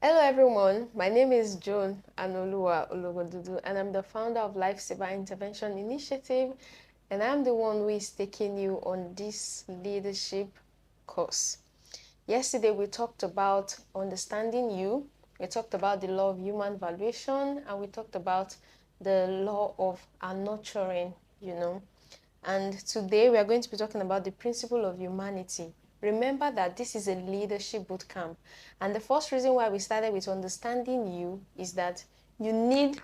Hello everyone, my name is Joan Anuoluwa, and I'm the founder of Lifesaver Intervention Initiative, and I'm the one who is taking you on this leadership course. Yesterday we talked about understanding you, we talked about the law of human valuation, and we talked about the law of nurturing. And today we are going to be talking about the principle of humanity. Remember that this is a leadership bootcamp. And the first reason why we started with understanding you is that you need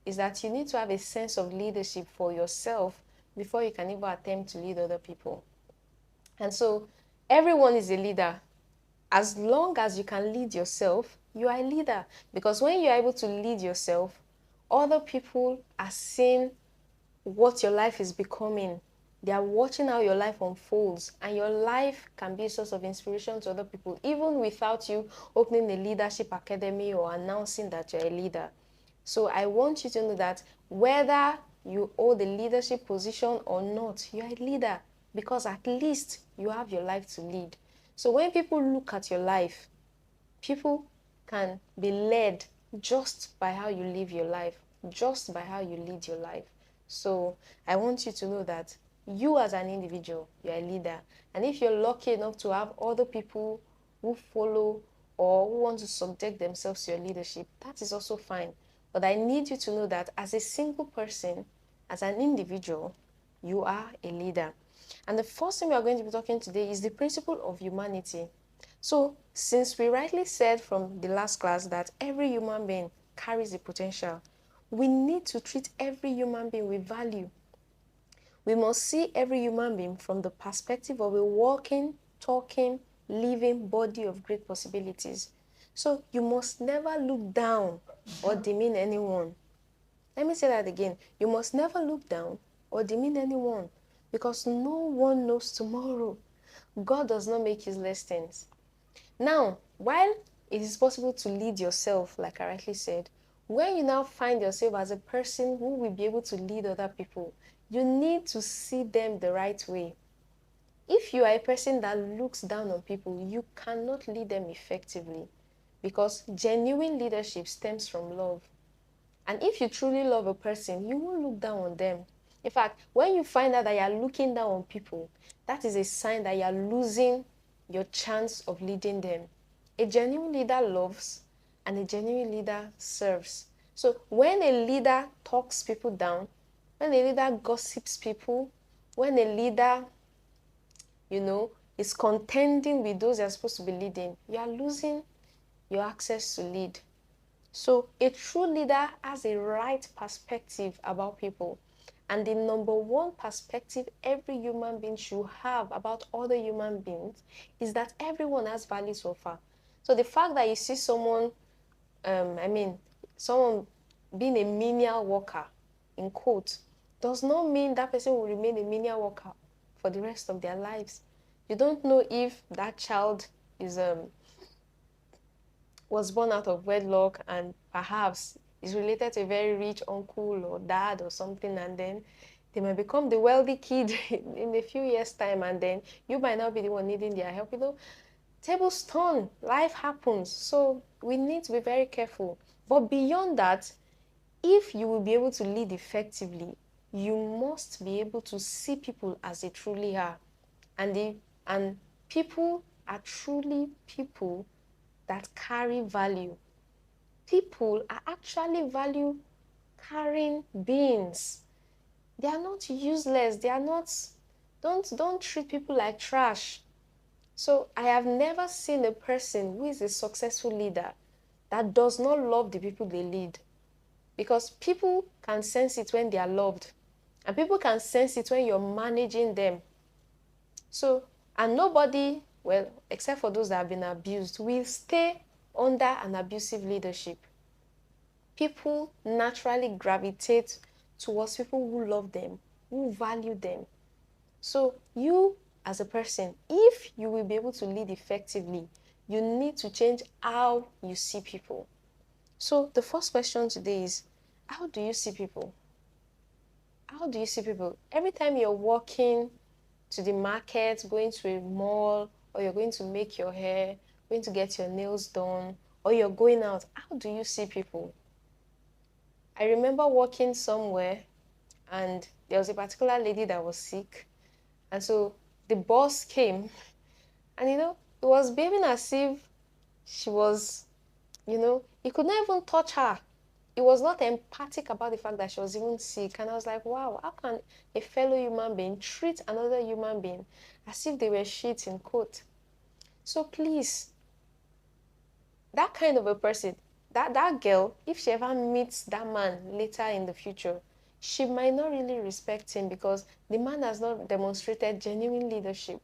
to have a sense of leadership for yourself before you can even attempt to lead other people. And so everyone is a leader. As long as you can lead yourself, you are a leader. Because when you're able to lead yourself, other people are seeing what your life is becoming. They are watching how your life unfolds, and your life can be a source of inspiration to other people, even without you opening a leadership academy or announcing that you're a leader. So I want you to know that whether you hold a leadership position or not, you're a leader, because at least you have your life to lead. So when people look at your life, people can be led just by how you live your life, just by how you lead your life. So I want you to know that you as an individual, you're a leader. And if you're lucky enough to have other people who follow or who want to subject themselves to your leadership, that is also fine. But I need you to know that as a single person, as an individual, you are a leader. And the first thing we are going to be talking today is the principle of humanity. So, since we rightly said from the last class that every human being carries the potential, we need to treat every human being with value. We must see every human being from the perspective of a walking, talking, living body of great possibilities. So, you must never look down or demean anyone. Let me say that again. You must never look down or demean anyone, because no one knows tomorrow. God does not make useless things. Now, while it is possible to lead yourself, like I rightly said, when you now find yourself as a person who will be able to lead other people, you need to see them the right way. If you are a person that looks down on people, you cannot lead them effectively, because genuine leadership stems from love. And if you truly love a person, you won't look down on them. In fact, when you find out that you are looking down on people, that is a sign that you are losing your chance of leading them. A genuine leader loves, and a genuine leader serves. So when a leader talks people down, when a leader gossips people, when a leader, is contending with those you're supposed to be leading, you are losing your access to lead. So a true leader has a right perspective about people. And the number one perspective every human being should have about other human beings is that everyone has value to offer. So the fact that you see someone, someone being a menial worker, in quotes, does not mean that person will remain a menial worker for the rest of their lives. You don't know if that child is was born out of wedlock and perhaps is related to a very rich uncle or dad or something, and then they might become the wealthy kid in a few years' time, and then you might not be the one needing their help. Tables turn, life happens. So we need to be very careful. But beyond that, if you will be able to lead effectively, you must be able to see people as they truly are. And people are truly people that carry value. People are actually value carrying beings. They are not useless. They are not, don't treat people like trash. So I have never seen a person who is a successful leader that does not love the people they lead. Because people can sense it when they are loved. And people can sense it when you're managing them. So, and nobody, well, except for those that have been abused, will stay under an abusive leadership. People naturally gravitate towards people who love them, who value them. So you, as a person, if you will be able to lead effectively, you need to change how you see people. So the first question today is, how do you see people? How do you see people? Every time you're walking to the market, going to a mall, or you're going to make your hair, going to get your nails done, or you're going out, how do you see people? I remember working somewhere and there was a particular lady that was sick. And so the boss came and, it was behaving as if she was, he could not even touch her. He was not empathic about the fact that she was even sick. And I was like, wow, how can a fellow human being treat another human being as if they were shit, in quote? So please, that kind of a person, that girl, if she ever meets that man later in the future, she might not really respect him because the man has not demonstrated genuine leadership.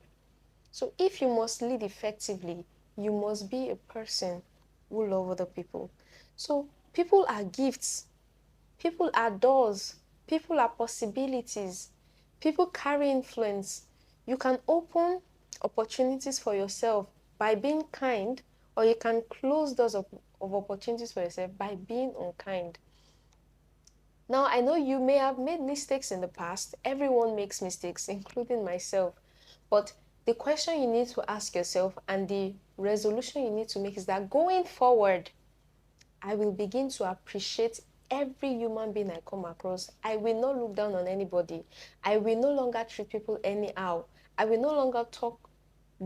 So if you must lead effectively, you must be a person who loves other people. So people are gifts, people are doors, people are possibilities, people carry influence. You can open opportunities for yourself by being kind, or you can close doors of opportunities for yourself by being unkind. Now, I know you may have made mistakes in the past. Everyone makes mistakes, including myself. But the question you need to ask yourself and the resolution you need to make is that going forward, I will begin to appreciate every human being I come across. I will not look down on anybody. I will no longer treat people anyhow. I will no longer talk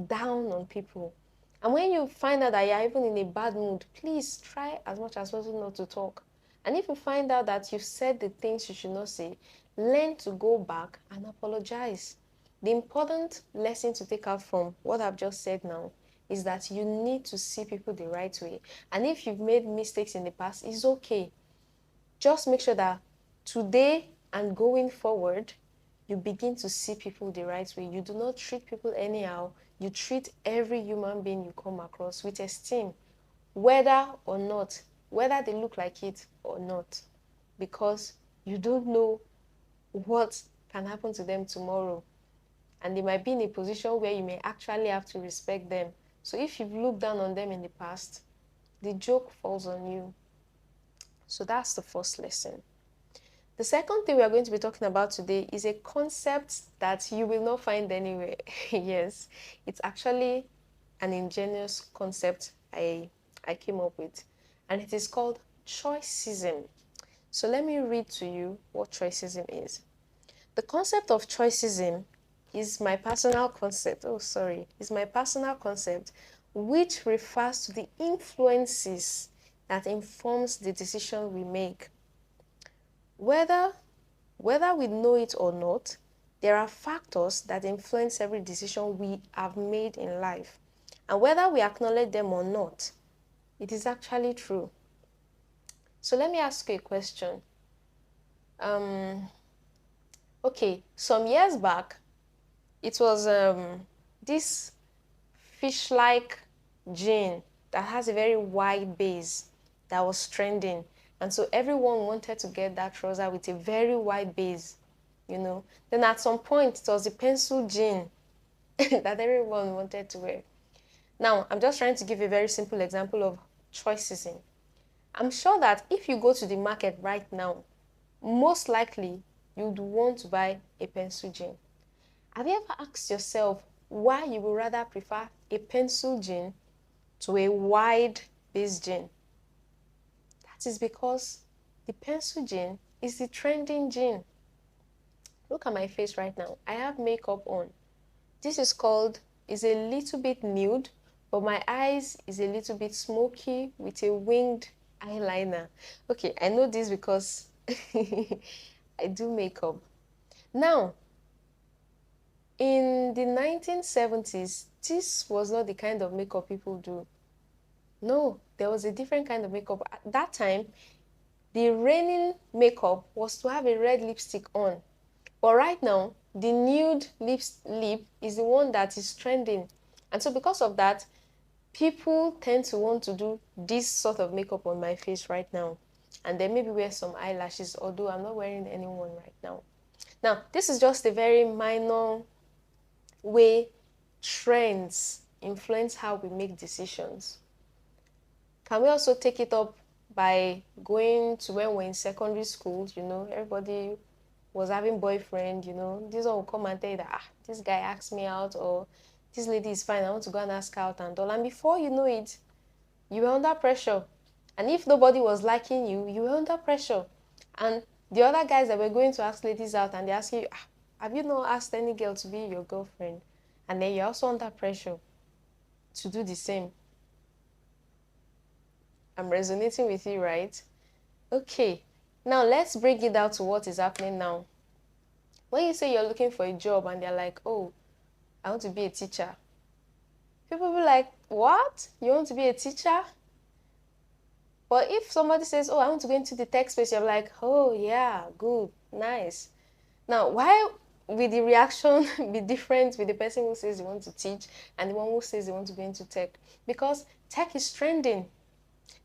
down on people. And when you find out that you're even in a bad mood, please try as much as possible not to talk. And if you find out that you've said the things you should not say, learn to go back and apologize. The important lesson to take out from what I've just said now is that you need to see people the right way. And if you've made mistakes in the past, it's okay. Just make sure that today and going forward, you begin to see people the right way. You do not treat people anyhow. You treat every human being you come across with esteem, whether they look like it or not, because you don't know what can happen to them tomorrow. And they might be in a position where you may actually have to respect them. So if you've looked down on them in the past, the joke falls on you. So that's the first lesson. The second thing we are going to be talking about today is a concept that you will not find anywhere. Yes, it's actually an ingenious concept I came up with, and it is called choicism. So let me read to you what choicism is. The concept of choicism is my personal concept. Is my personal concept, which refers to the influences that informs the decision we make. Whether we know it or not, there are factors that influence every decision we have made in life. And whether we acknowledge them or not, it is actually true. So let me ask you a question. Okay, some years back, it was this fish-like jean that has a very wide base that was trending. And so everyone wanted to get that trouser with a very wide base, Then at some point, it was the pencil jean that everyone wanted to wear. Now, I'm just trying to give a very simple example of choicism. I'm sure that if you go to the market right now, most likely you'd want to buy a pencil jean. Have you ever asked yourself why you would rather prefer a pencil jean to a wide base jean? That is because the pencil jean is the trending jean. Look at my face right now. I have makeup on. This is a little bit nude, but my eyes is a little bit smoky with a winged eyeliner. Okay, I know this because I do makeup. Now, in the 1970s, this was not the kind of makeup people do. No, there was a different kind of makeup. At that time, the reigning makeup was to have a red lipstick on. But right now, the nude lip is the one that is trending. And so because of that, people tend to want to do this sort of makeup on my face right now. And then maybe wear some eyelashes, although I'm not wearing any one right now. Now, this is just a very minor way trends influence how we make decisions. Can we also take it up by going to when we're in secondary school, everybody was having boyfriend, this one will come and tell you that, this guy asked me out, or this lady is fine, I want to go and ask her out and all. And before you know it, you were under pressure. And if nobody was liking you, you were under pressure. And the other guys that were going to ask ladies out, and they ask you, have you not asked any girl to be your girlfriend? And then you're also under pressure to do the same. I'm resonating with you, right? Okay, now let's bring it down to what is happening now. When you say you're looking for a job and they're like, oh, I want to be a teacher. People will be like, what? You want to be a teacher? But if somebody says, oh, I want to go into the tech space, you're like, oh, yeah, good, nice. Now, why will the reaction be different with the person who says they want to teach and the one who says they want to go into tech? Because tech is trending.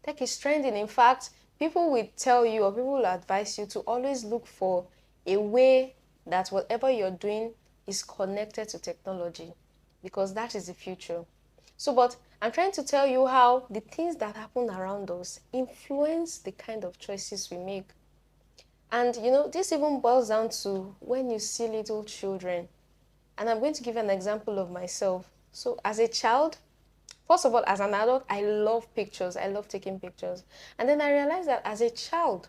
Tech is trending. In fact, people will tell you or people will advise you to always look for a way that whatever you're doing is connected to technology, because that is the future. So, but I'm trying to tell you how the things that happen around us influence the kind of choices we make. And, you know, this even boils down to when you see little children. And I'm going to give an example of myself. So, as a child, first of all, as an adult, I love pictures. I love taking pictures. And then I realized that as a child,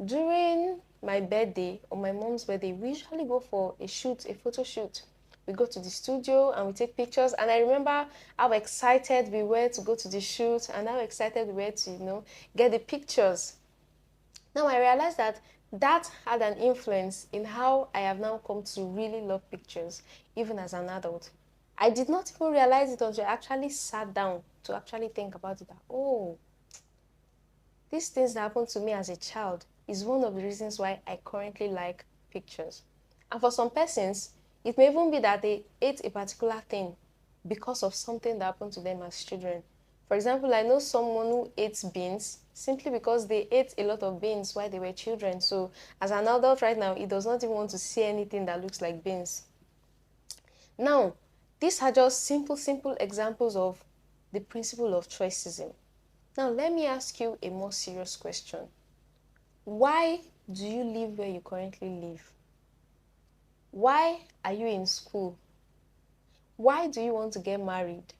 during my birthday or my mom's birthday, we usually go for a shoot, a photo shoot. We go to the studio and we take pictures. And I remember how excited we were to go to the shoot and how excited we were to, you know, get the pictures. Now I realized that that had an influence in how I have now come to really love pictures, even as an adult. I did not even realize it until I actually sat down to actually think about it. That, oh, these things that happened to me as a child is one of the reasons why I currently like pictures. And for some persons, it may even be that they ate a particular thing because of something that happened to them as children. For example, I know someone who ate beans simply because they ate a lot of beans while they were children. So as an adult right now, he does not even want to see anything that looks like beans. Now, these are just simple examples of the principle of choicism. Now, let me ask you a more serious question. Why do you live where you currently live? Why are you in school? Why do you want to get married?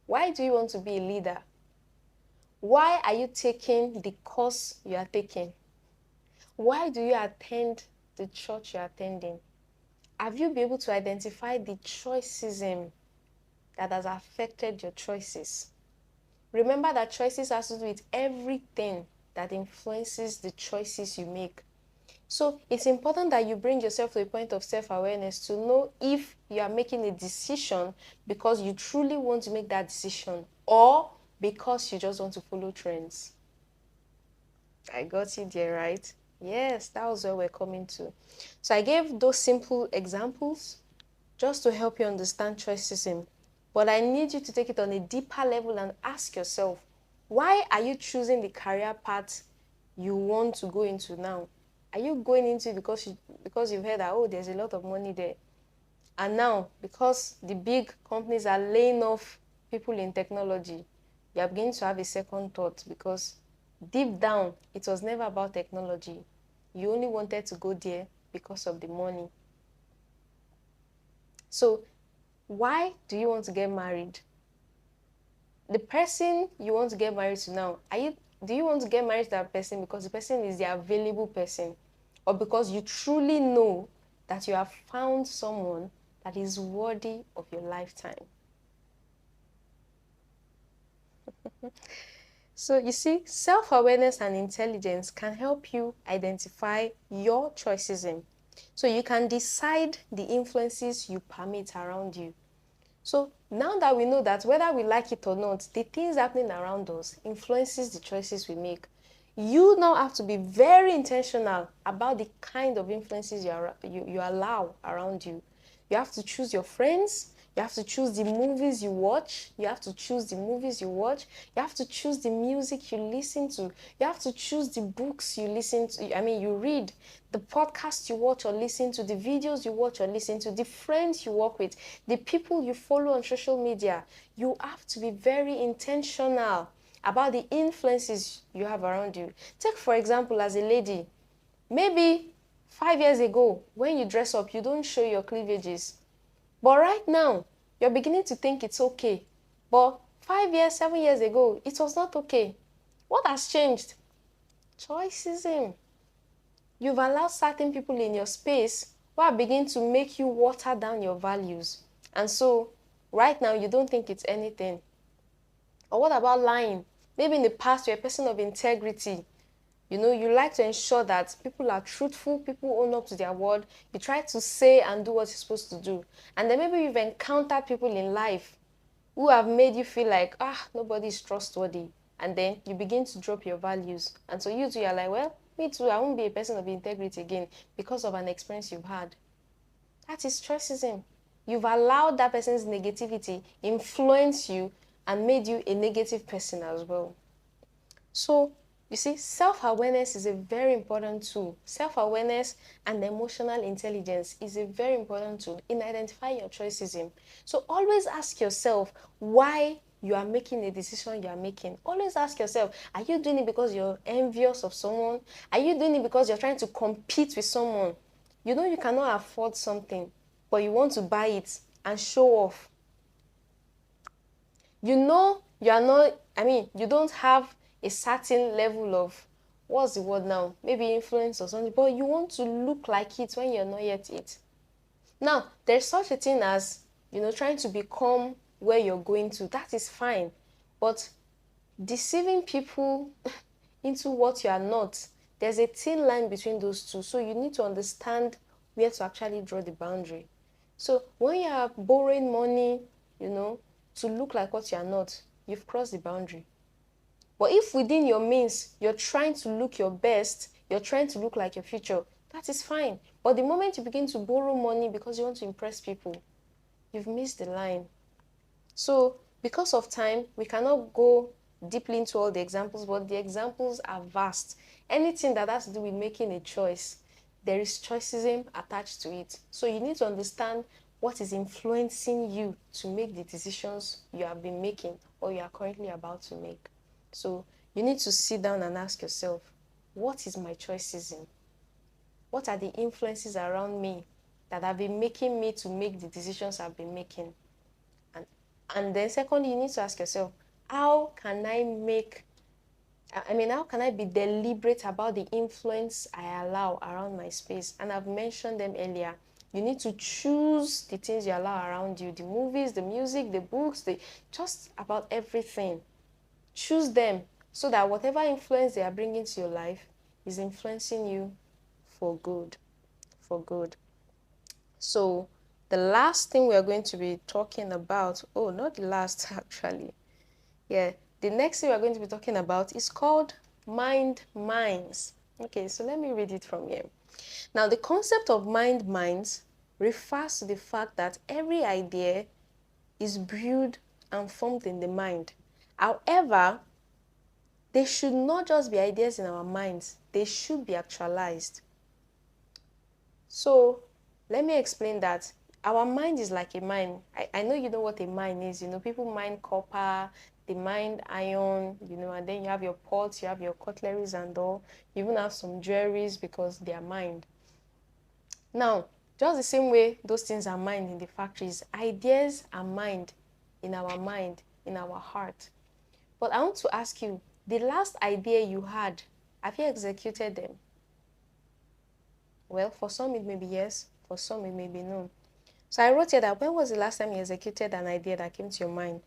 Why do you want to be a leader? Why are you taking the course you are taking? Why do you attend the church you are attending? Have you been able to identify the choicism that has affected your choices? Remember that choices has to do with everything that influences the choices you make. So it's important that you bring yourself to a point of self-awareness to know if you are making a decision because you truly want to make that decision or because you just want to follow trends. I got you there, right? Yes, that was where we're coming to. So I gave those simple examples just to help you understand choicism. But I need you to take it on a deeper level and ask yourself, why are you choosing the career path you want to go into now? Are you going into it because you've heard that, oh, there's a lot of money there? And now, because the big companies are laying off people in technology, you are beginning to have a second thought because deep down, it was never about technology. You only wanted to go there because of the money. So, why do you want to get married? The person you want to get married to now, do you want to get married to that person because the person is the available person? Or because you truly know that you have found someone that is worthy of your lifetime? So you see, self-awareness and intelligence can help you identify your choicism. So you can decide the influences you permit around you. So now that we know that whether we like it or not, the things happening around us influences the choices we make, you now have to be very intentional about the kind of influences you allow around you. You have to choose your friends. You have to choose the movies you watch. You have to choose the movies you watch. You have to choose the music you listen to. You have to choose the books you listen to. You read, the podcasts you watch or listen to, the videos you watch or listen to, the friends you work with, the people you follow on social media. You have to be very intentional about the influences you have around you. Take, for example, as a lady, maybe 5 years ago, when you dress up, you don't show your cleavages. But right now, you're beginning to think it's okay. But 5 years, 7 years ago, it was not okay. What has changed? Choicism. You've allowed certain people in your space who are beginning to make you water down your values. And so, right now, you don't think it's anything. Or what about lying? Maybe in the past, you're a person of integrity. You like to ensure that people are truthful, people own up to their word. You try to say and do what you're supposed to do. And then maybe you've encountered people in life who have made you feel like, nobody is trustworthy. And then you begin to drop your values. And so you too, you're like, well, me too, I won't be a person of integrity again because of an experience you've had. That is choicism. You've allowed that person's negativity influence you and made you a negative person as well. So, you see, self-awareness is a very important tool. Self-awareness and emotional intelligence is a very important tool in identifying your choicism. So always ask yourself why you are making the decision you are making. Always ask yourself, are you doing it because you're envious of someone? Are you doing it because you're trying to compete with someone? You know you cannot afford something, but you want to buy it and show off. You know you are not, you don't have a certain level of, what's the word now? Maybe influence or something, but you want to look like it when you're not yet it. Now, there's such a thing as, trying to become where you're going to. That is fine. But deceiving people into what you are not, there's a thin line between those two. So you need to understand where to actually draw the boundary. So when you are borrowing money, to look like what you are not, you've crossed the boundary. But if within your means, you're trying to look your best, you're trying to look like your future, that is fine. But the moment you begin to borrow money because you want to impress people, you've missed the line. So because of time, we cannot go deeply into all the examples, but the examples are vast. Anything that has to do with making a choice, there is choicism attached to it. So you need to understand what is influencing you to make the decisions you have been making or you are currently about to make. So you need to sit down and ask yourself, what is my choicism? What are the influences around me that have been making me to make the decisions I've been making? And then secondly, you need to ask yourself, how can I be deliberate about the influence I allow around my space? And I've mentioned them earlier. You need to choose the things you allow around you, the movies, the music, the books, just about everything. Choose them so that whatever influence they are bringing to your life is influencing you for good. For good. So the last thing we are going to be talking about, not the last actually. Yeah, the next thing we're going to be talking about is called mind minds. Okay, so let me read it from here. Now, the concept of mind minds refers to the fact that every idea is brewed and formed in the mind. However, they should not just be ideas in our minds, they should be actualized. So, let me explain that. Our mind is like a mine. I know you know what a mine is. People mine copper, they mine iron, and then you have your pots, you have your cutleries and all. You even have some jewelries because they are mined. Now, just the same way those things are mined in the factories, ideas are mined in our mind, in our heart. But I want to ask you, the last idea you had, have you executed them? Well, for some it may be yes, for some it may be no. So I wrote here that when was the last time you executed an idea that came to your mind?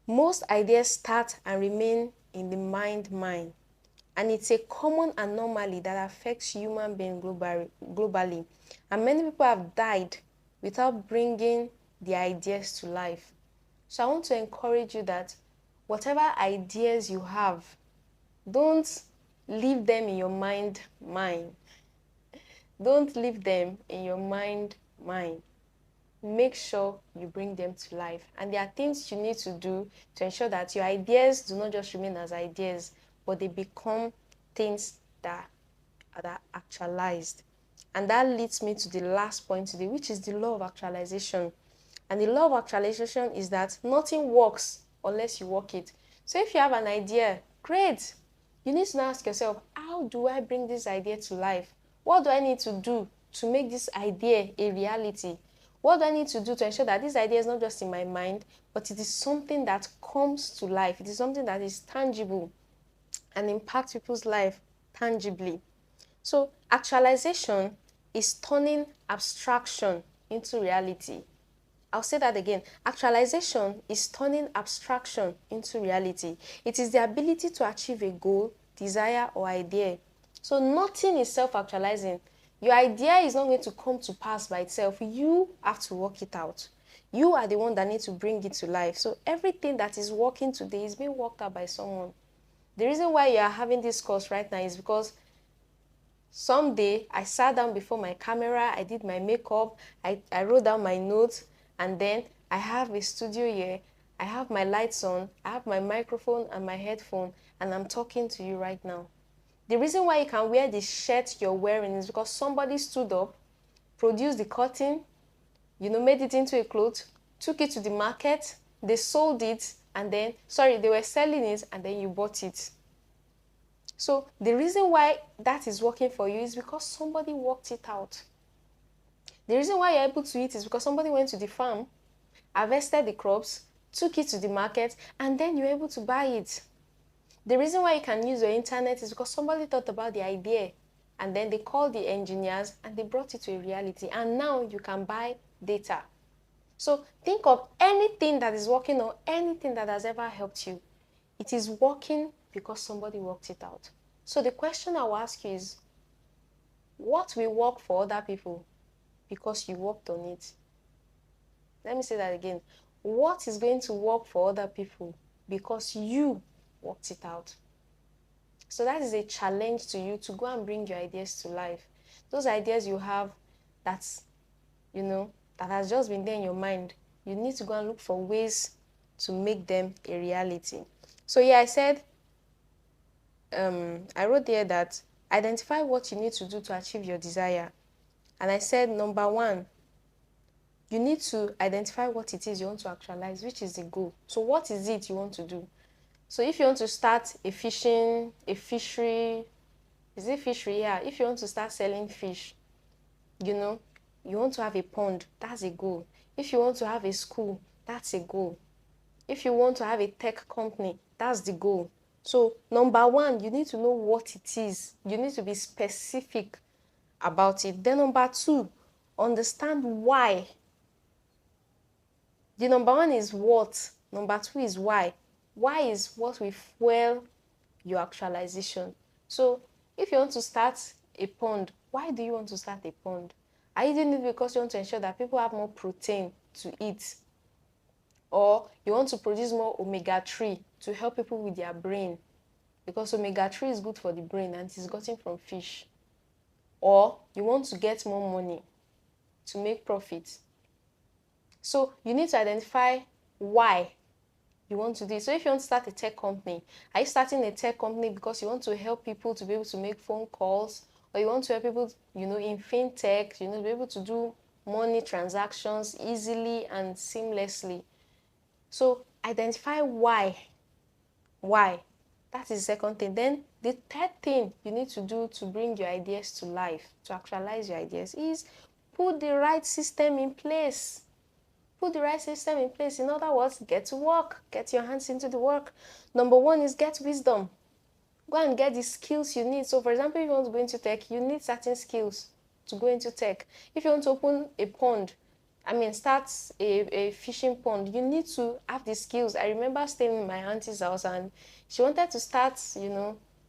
Most ideas start and remain in the mind. And it's a common anomaly that affects human beings globally. And many people have died without bringing their ideas to life. So I want to encourage you that whatever ideas you have, don't leave them in your mind. Don't leave them in your mind. Make sure you bring them to life. And there are things you need to do to ensure that your ideas do not just remain as ideas, but they become things that are actualized. And that leads me to the last point today, which is the law of actualization. And the law of actualization is that nothing works unless you work it. So if you have an idea, great. You need to now ask yourself, how do I bring this idea to life? What do I need to do to make this idea a reality? What do I need to do to ensure that this idea is not just in my mind, but it is something that comes to life? It is something that is tangible and impacts people's life tangibly. So actualization is turning abstraction into reality. I'll say that again. Actualization is turning abstraction into reality. It is the ability to achieve a goal, desire, or idea. So nothing is self-actualizing. Your idea is not going to come to pass by itself. You have to work it out. You are the one that needs to bring it to life. So everything that is working today is being worked out by someone. The reason why you are having this course right now is because someday I sat down before my camera, I did my makeup, I wrote down my notes, and then I have a studio here, I have my lights on, I have my microphone and my headphone, and I'm talking to you right now. The reason why you can wear the shirt you're wearing is because somebody stood up, produced the cotton, made it into a cloth, took it to the market, they sold it, and then, they were selling it, and then you bought it. So the reason why that is working for you is because somebody worked it out. The reason why you're able to eat is because somebody went to the farm, harvested the crops, took it to the market, and then you're able to buy it. The reason why you can use your internet is because somebody thought about the idea, and then they called the engineers, and they brought it to a reality, and now you can buy data. So think of anything that is working or anything that has ever helped you. It is working because somebody worked it out. So the question I will ask you is, what will work for other people because you worked on it? Let me say that again. What is going to work for other people because you worked it out? So that is a challenge to you to go and bring your ideas to life. Those ideas you have that's, that has just been there in your mind, you need to go and look for ways to make them a reality. So yeah, I said, I wrote there that identify what you need to do to achieve your desire. And I said, number one, you need to identify what it is you want to actualize, which is the goal. So what is it you want to do? So if you want to start a fishery, is it fishery? Yeah. If you want to start selling fish, you want to have a pond, that's a goal. If you want to have a school, that's a goal. If you want to have a tech company, that's the goal. So number one, you need to know what it is. You need to be specific about it. Then number two, understand why. The number one is what. Number two is why. Why is what will fuel your actualization. So if you want to start a pond, why do you want to start a pond? Are you doing it because you want to ensure that people have more protein to eat? Or you want to produce more omega-3 to help people with their brain? Because omega-3 is good for the brain and it is gotten from fish. Or you want to get more money to make profit. So you need to identify why you want to do it. So if you want to start a tech company, are you starting a tech company because you want to help people to be able to make phone calls? Or you want to help people, in fintech, to be able to do money transactions easily and seamlessly? So identify why. Why? That is the second thing. Then the third thing you need to do to bring your ideas to life, to actualize your ideas, is put the right system in place. Put the right system in place. In other words, get to work. Get your hands into the work. Number one is get wisdom. Go and get the skills you need. So for example, if you want to go into tech, you need certain skills to go into tech. If you want to open a pond, start a fishing pond, you need to have the skills. I remember staying in my auntie's house and she wanted to start,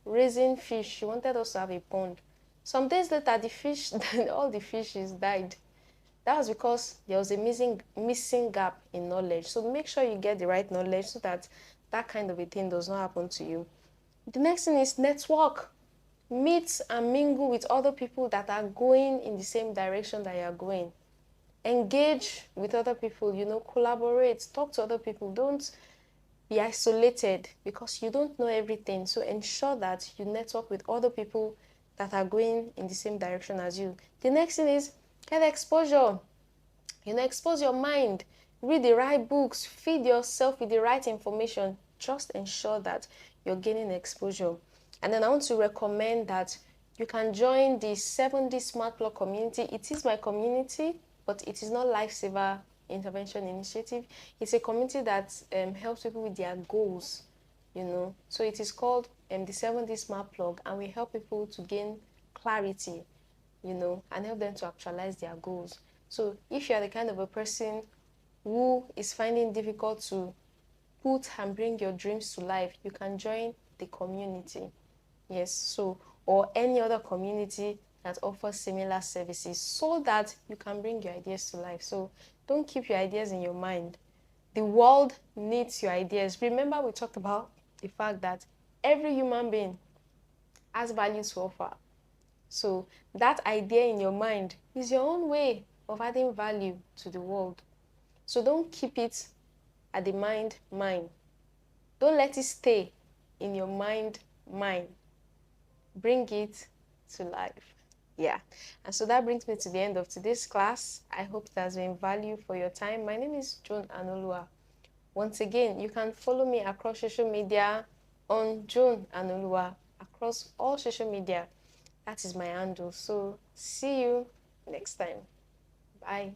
raising fish. She wanted us to have a pond. Some days later, the fish, all the fishes died. That was because there was a missing gap in knowledge. So make sure you get the right knowledge so that that kind of a thing does not happen to you. The next thing is network. Meet and mingle with other people that are going in the same direction that you are going. Engage with other people, collaborate, talk to other people. Don't be isolated because you don't know everything. So ensure that you network with other people that are going in the same direction as you. The next thing is get exposure. Expose your mind. Read the right books. Feed yourself with the right information. Just ensure that you're gaining exposure. And then I want to recommend that you can join the 7D Smart Plug community. It is my community. but it is not Lifesaver Intervention Initiative. It's a community that helps people with their goals, you know. So it is called the 7D Smart Plug, and we help people to gain clarity, you know, and help them to actualize their goals. So if you are the kind of a person who is finding it difficult to put and bring your dreams to life, you can join the community. Yes, so, or any other community that offers similar services so that you can bring your ideas to life. So don't keep your ideas in your mind. The world needs your ideas. Remember, we talked about the fact that every human being has value to offer. So that idea in your mind is your own way of adding value to the world. So don't keep it at the mind. Don't let it stay in your mind. Bring it to life. Yeah. And so that brings me to the end of today's class. I hope it has been value for your time. My name is Joan Anuoluwa. Once again, you can follow me across social media on Joan Anuoluwa, across all social media. That is my handle. So see you next time. Bye.